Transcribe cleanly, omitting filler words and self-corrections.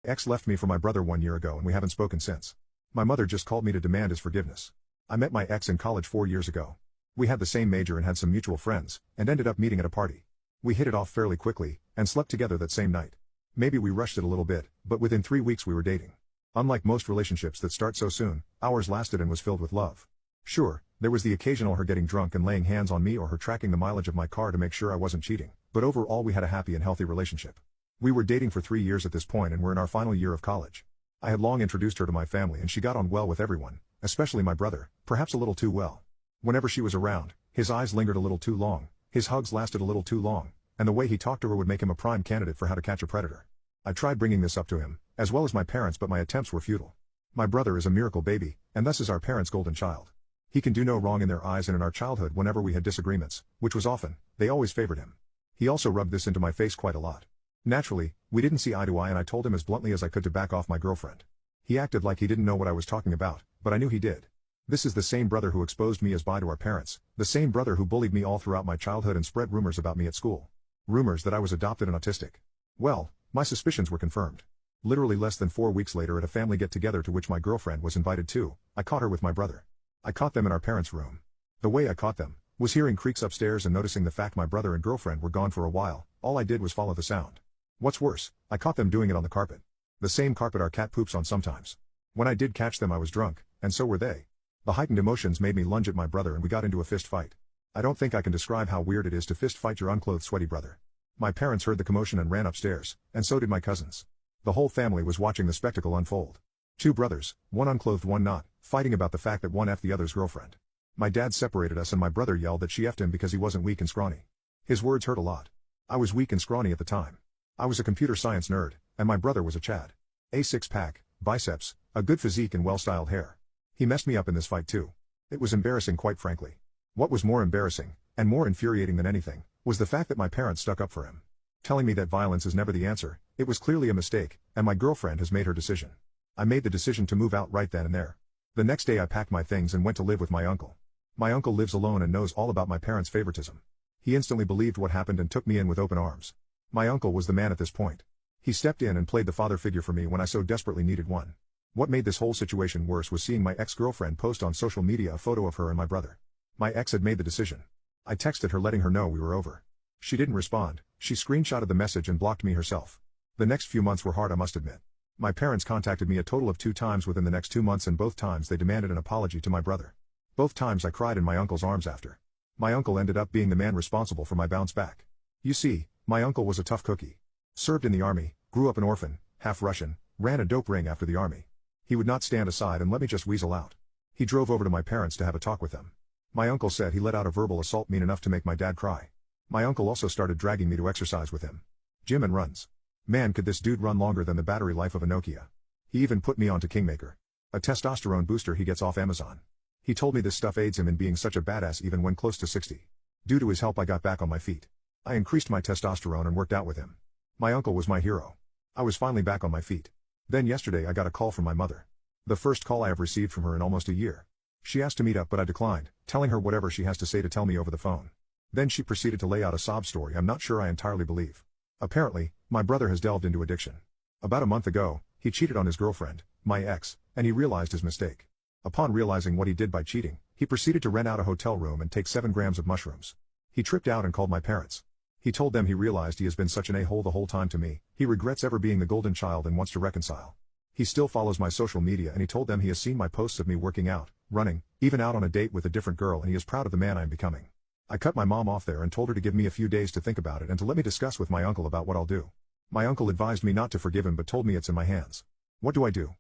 Ex left me for my brother 1 year ago and we haven't spoken since. My mother just called me to demand his forgiveness. I met my ex in college 4 years ago. We had the same major and had some mutual friends, and ended up meeting at a party. We hit it off fairly quickly, and slept together that same night. Maybe we rushed it a little bit, but within 3 weeks we were dating. Unlike most relationships that start so soon, ours lasted and was filled with love. Sure, there was the occasional her getting drunk and laying hands on me or her tracking the mileage of my car to make sure I wasn't cheating, but overall we had a happy and healthy relationship. We were dating for 3 years at this point and were in our final year of college. I had long introduced her to my family and she got on well with everyone, especially my brother, perhaps a little too well. Whenever she was around, his eyes lingered a little too long, his hugs lasted a little too long, and the way he talked to her would make him a prime candidate for how to catch a predator. I tried bringing this up to him, as well as my parents, but my attempts were futile. My brother is a miracle baby, and thus is our parents' golden child. He can do no wrong in their eyes, and in our childhood whenever we had disagreements, which was often, they always favored him. He also rubbed this into my face quite a lot. Naturally, we didn't see eye to eye and I told him as bluntly as I could to back off my girlfriend. He acted like he didn't know what I was talking about, but I knew he did. This is the same brother who exposed me as bi to our parents, the same brother who bullied me all throughout my childhood and spread rumors about me at school. Rumors that I was adopted and autistic. Well, my suspicions were confirmed. Literally less than 4 weeks later at a family get-together to which my girlfriend was invited to, I caught her with my brother. I caught them in our parents' room. The way I caught them was hearing creaks upstairs and noticing the fact my brother and girlfriend were gone for a while. All I did was follow the sound. What's worse, I caught them doing it on the carpet. The same carpet our cat poops on sometimes. When I did catch them I was drunk, and so were they. The heightened emotions made me lunge at my brother and we got into a fist fight. I don't think I can describe how weird it is to fist fight your unclothed sweaty brother. My parents heard the commotion and ran upstairs, and so did my cousins. The whole family was watching the spectacle unfold. 2 brothers, one unclothed one not, fighting about the fact that one effed the other's girlfriend. My dad separated us and my brother yelled that she effed him because he wasn't weak and scrawny. His words hurt a lot. I was weak and scrawny at the time. I was a computer science nerd, and my brother was a Chad. A six-pack, biceps, a good physique and well-styled hair. He messed me up in this fight too. It was embarrassing quite frankly. What was more embarrassing, and more infuriating than anything, was the fact that my parents stuck up for him. Telling me that violence is never the answer, it was clearly a mistake, and my girlfriend has made her decision. I made the decision to move out right then and there. The next day I packed my things and went to live with my uncle. My uncle lives alone and knows all about my parents' favoritism. He instantly believed what happened and took me in with open arms. My uncle was the man at this point. He stepped in and played the father figure for me when I so desperately needed one. What made this whole situation worse was seeing my ex-girlfriend post on social media a photo of her and my brother. My ex had made the decision. I texted her letting her know we were over. She didn't respond, she screenshotted the message and blocked me herself. The next few months were hard, I must admit. My parents contacted me a total of 2 times within the next 2 months and both times they demanded an apology to my brother. Both times I cried in my uncle's arms after. My uncle ended up being the man responsible for my bounce back. You see, my uncle was a tough cookie. Served in the army, grew up an orphan, half Russian, ran a dope ring after the army. He would not stand aside and let me just weasel out. He drove over to my parents to have a talk with them. My uncle said he let out a verbal assault mean enough to make my dad cry. My uncle also started dragging me to exercise with him. Gym and runs. Man, could this dude run longer than the battery life of a Nokia. He even put me onto Kingmaker, a testosterone booster he gets off Amazon. He told me this stuff aids him in being such a badass even when close to 60. Due to his help I got back on my feet. I increased my testosterone and worked out with him. My uncle was my hero. I was finally back on my feet. Then yesterday I got a call from my mother. The first call I have received from her in almost a year. She asked to meet up but I declined, telling her whatever she has to say to tell me over the phone. Then she proceeded to lay out a sob story I'm not sure I entirely believe. Apparently, my brother has delved into addiction. About a month ago, he cheated on his girlfriend, my ex, and he realized his mistake. Upon realizing what he did by cheating, he proceeded to rent out a hotel room and take 7 grams of mushrooms. He tripped out and called my parents. He told them he realized he has been such an a-hole the whole time to me, he regrets ever being the golden child and wants to reconcile. He still follows my social media and he told them he has seen my posts of me working out, running, even out on a date with a different girl and he is proud of the man I am becoming. I cut my mom off there and told her to give me a few days to think about it and to let me discuss with my uncle about what I'll do. My uncle advised me not to forgive him but told me it's in my hands. What do I do?